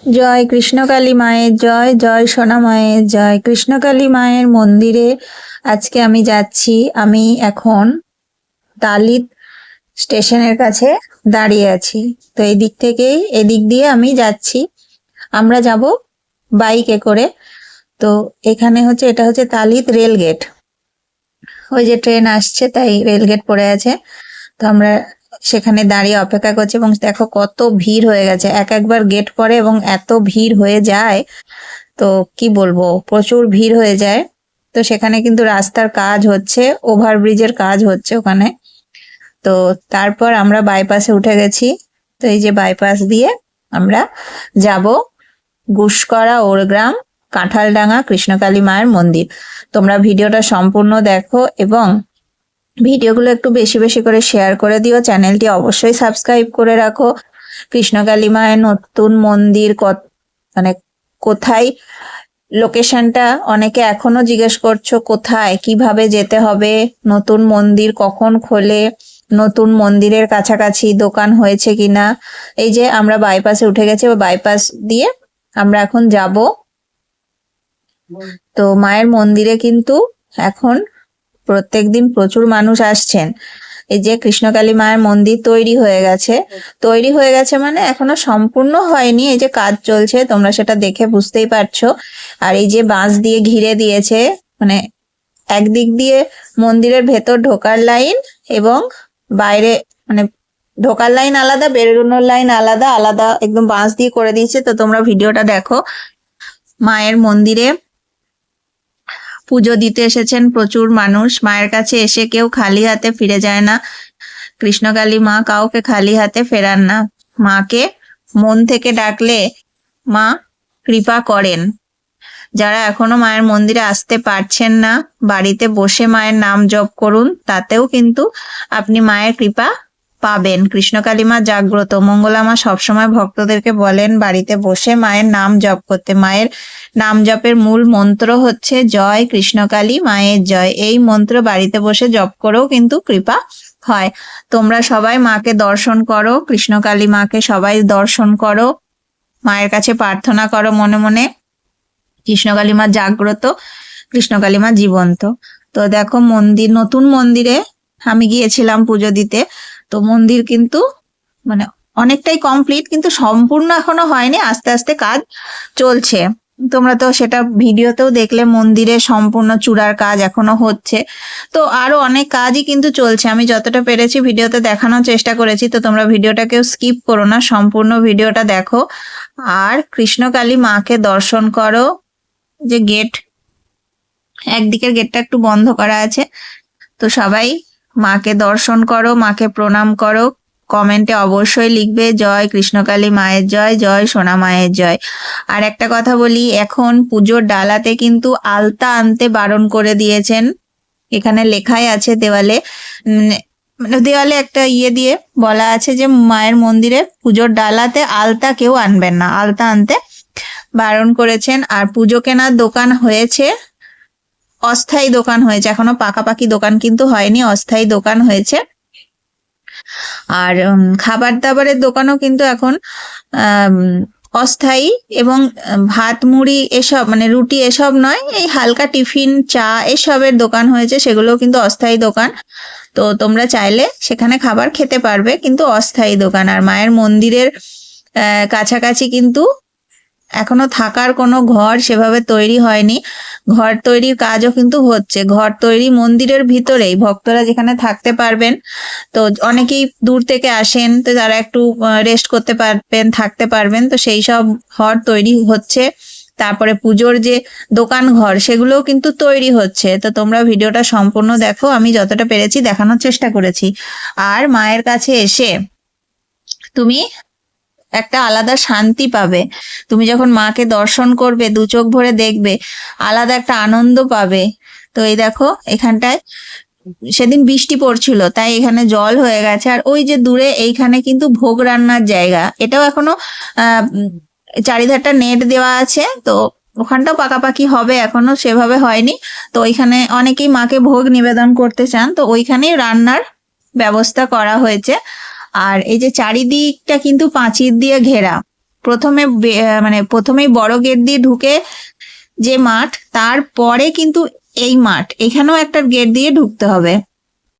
জয় কৃষ্ণকালী মায়ের জয়, জয় সোনা মায়ের জয়। কৃষ্ণকালী মায়ের মন্দিরে আজকে আমি যাচ্ছি। আমি এখন তালিত স্টেশনের কাছে দাঁড়িয়ে আছি। তো এই দিক থেকেই এদিক দিয়ে আমি যাচ্ছি। আমরা যাব বাইকে করে। তো এখানে এটা হচ্ছে তালিত রেল গেট। ওই যে ট্রেন আসছে, তাই রেল গেট পড়ে আছে। তো আমরা সেখানে দাঁড়িয়ে অপেক্ষা করছি এবং দেখো কত ভিড় হয়ে গেছে। একবার গেট পড়ে এবং এত ভিড় হয়ে যায়, তো কি বলবো, প্রচুর ভিড় হয়ে যায়। তো সেখানে কিন্তু রাস্তার কাজ হচ্ছে, ওভারব্রিজের কাজ হচ্ছে ওখানে। তো তারপর আমরা বাইপাসে উঠে গেছি। তো এই যে বাইপাস দিয়ে আমরা যাব গুসকরা, ওরগ্রাম, কাঁঠালডাঙ্গা কৃষ্ণকালী মায়ের মন্দির। তোমরা ভিডিওটা সম্পূর্ণ দেখো এবং ভিডিওগুলো একটু বেশি বেশি করে শেয়ার করে দিও। চ্যানেলটি অবশ্যই সাবস্ক্রাইব করে রাখো। কৃষ্ণকালী মায়ের নতুন মন্দির মানে কোথায়, লোকেশনটা অনেকে এখনো জিজ্ঞেস করছো কোথায়, কিভাবে যেতে হবে, নতুন মন্দির কখন খোলে, নতুন মন্দিরের কাছাকাছি দোকান হয়েছে কিনা। এই যে আমরা বাইপাসে উঠে গেছি, বাইপাস দিয়ে আমরা এখন যাব। তো মায়ের মন্দিরে কিন্তু এখন প্রত্যেকদিন প্রচুর মানুষ আসছেন। এই যে কৃষ্ণকালী মায়ের মন্দির তৈরি হয়ে গেছে মানে এখনো সম্পূর্ণ হয়নি। এই যে কাজ চলছে, তোমরা সেটা দেখে বুঝতেই পারছো। আর এই যে বাঁশ দিয়ে ঘিরে দিয়েছে, মানে একদিক দিয়ে মন্দিরের ভেতর ঢোকার লাইন এবং বাইরে, মানে ঢোকার লাইন আলাদা, বেরোনোর লাইন আলাদা আলাদা, একদম বাঁশ দিয়ে করে দিয়েছে। তো তোমরা ভিডিওটা দেখো। মায়ের মন্দিরে পুজো দিতে এসেছেন প্রচুর মানুষ। মায়ের কাছে এসে কেউ খালি হাতে ফিরে যায় না। কৃষ্ণকালী মা কাউকে খালি হাতে ফেরান না। মাকে মন থেকে ডাকলে মা কৃপা করেন। যারা এখনো মায়ের মন্দিরে আসতে পারছেন না, বাড়িতে বসে মায়ের নাম জপ করুন, তাতেও কিন্তু আপনি মায়ের কৃপা পাবেন। কৃষ্ণকালী মা জাগ্রত। মঙ্গলা মা সবসময় ভক্তদেরকে বলেন বাড়িতে বসে মায়ের নাম জপ করতে। মায়ের নাম জপের মূল মন্ত্র হচ্ছে জয় কৃষ্ণকালী মায়ের জয়। এই মন্ত্র বাড়িতে বসে জপ করেও কিন্তু কৃপা হয়। তোমরা সবাই মাকে দর্শন করো, কৃষ্ণকালী মাকে সবাই দর্শন করো, মায়ের কাছে প্রার্থনা করো মনে মনে। কৃষ্ণকালী মা জাগ্রত, কৃষ্ণকালী মা জীবন্ত। তো দেখো মন্দির, নতুন মন্দিরে আমি গিয়েছিলাম পুজো দিতে। তো মন্দির কিন্তু মানে অনেকটাই কমপ্লিট, কিন্তু সম্পূর্ণ এখনো হয়নি, আস্তে আস্তে কাজ চলছে। তোমরা তো সেটা ভিডিওতেও দেখলে, মন্দিরে সম্পূর্ণ চূড়ার কাজ এখনো হচ্ছে। তো আরো অনেক কাজই কিন্তু চলছে। আমি যতটা পেরেছি ভিডিওতে দেখানোর চেষ্টা করেছি। তো তোমরা ভিডিওটাকেও স্কিপ করো না, সম্পূর্ণ ভিডিওটা দেখো আর কৃষ্ণকালী মাকে দর্শন করো। যে গেট, একদিকের গেটটা একটু বন্ধ করা আছে। তো সবাই মাকে দর্শন করো, মাকে প্রণাম করো। কমেন্টে অবশ্যই লিখবে জয় কৃষ্ণকালী মায়ের জয়, জয় সোনা মায়ের জয়। আর একটা কথা বলি, এখন পুজোর ডালাতে কিন্তু আলতা আনতে বারণ করে দিয়েছেন। এখানে লেখাই আছে দেওয়ালে, মানে দেওয়ালে একটা দিয়ে বলা আছে যে মায়ের মন্দিরে পুজোর ডালাতে আলতা কেউ আনবেন না, আলতা আনতে বারণ করেছেন। আর পুজো কেনার দোকান হয়েছে, অস্থায়ী দোকান হয়েছে, এখনো পাকাপাকি দোকান কিন্তু হয়নি, অস্থায়ী দোকান হয়েছে। আর খাবার দাবারের দোকানও কিন্তু এখন অস্থায়ী, এবং ভাত মুড়ি এসব, মানে রুটি এসব নয়, এই হালকা টিফিন চা এসবের দোকান হয়েছে, সেগুলোও কিন্তু অস্থায়ী দোকান। তো তোমরা চাইলে সেখানে খাবার খেতে পারবে, কিন্তু অস্থায়ী দোকান। আর মায়ের মন্দিরের কাছাকাছি কিন্তু এখনো থাকার কোনো ঘর সেভাবে তৈরি হয়নি। ঘর তৈরির কাজও কিন্তু হচ্ছে। ঘর তৈরি মন্দিরের ভিতরেই, ভক্তরা যেখানে থাকতে পারবেন। তো অনেকেই দূর থেকে আসেন, তো তারা একটু রেস্ট করতে পারবেন, থাকতে পারবেন। তো সেই সব ঘর তৈরি হচ্ছে। তারপরে পুজোর যে দোকান ঘর, সেগুলোও কিন্তু তৈরি হচ্ছে। তো তোমরা ভিডিওটা সম্পূর্ণ দেখো, আমি যতটা পেরেছি দেখানোর চেষ্টা করেছি। আর মায়ের কাছে এসে তুমি একটা আলাদা শান্তি পাবে। তুমি যখন মাকে দর্শন করবে, দু চোখ ভরে দেখবে, আলাদা একটা আনন্দ পাবে। তো এই দেখো এখানটায় সেদিন বৃষ্টি পড়ছিল, তাই এখানে জল হয়ে গেছে। আর ওই যে দূরে এইখানে কিন্তু ভোগ রান্নার জায়গা, এটাও এখনো চারিধারটা নেট দেওয়া আছে। তো ওখানটাও পাকাপাকি হবে, এখনো সেভাবে হয়নি। তো ওইখানে অনেকেই মাকে ভোগ নিবেদন করতে চান, তো ওইখানেই রান্নার ব্যবস্থা করা হয়েছে। আর এই যে চারিদিকটা কিন্তু প্রাচীর দিয়ে ঘেরা, মানে প্রথমেই বড় গেট দিয়ে ঢুকে যে মাঠ, তারপরে কিন্তু এই মাঠ, এখানেও একটা গেট দিয়ে ঢুকতে হবে।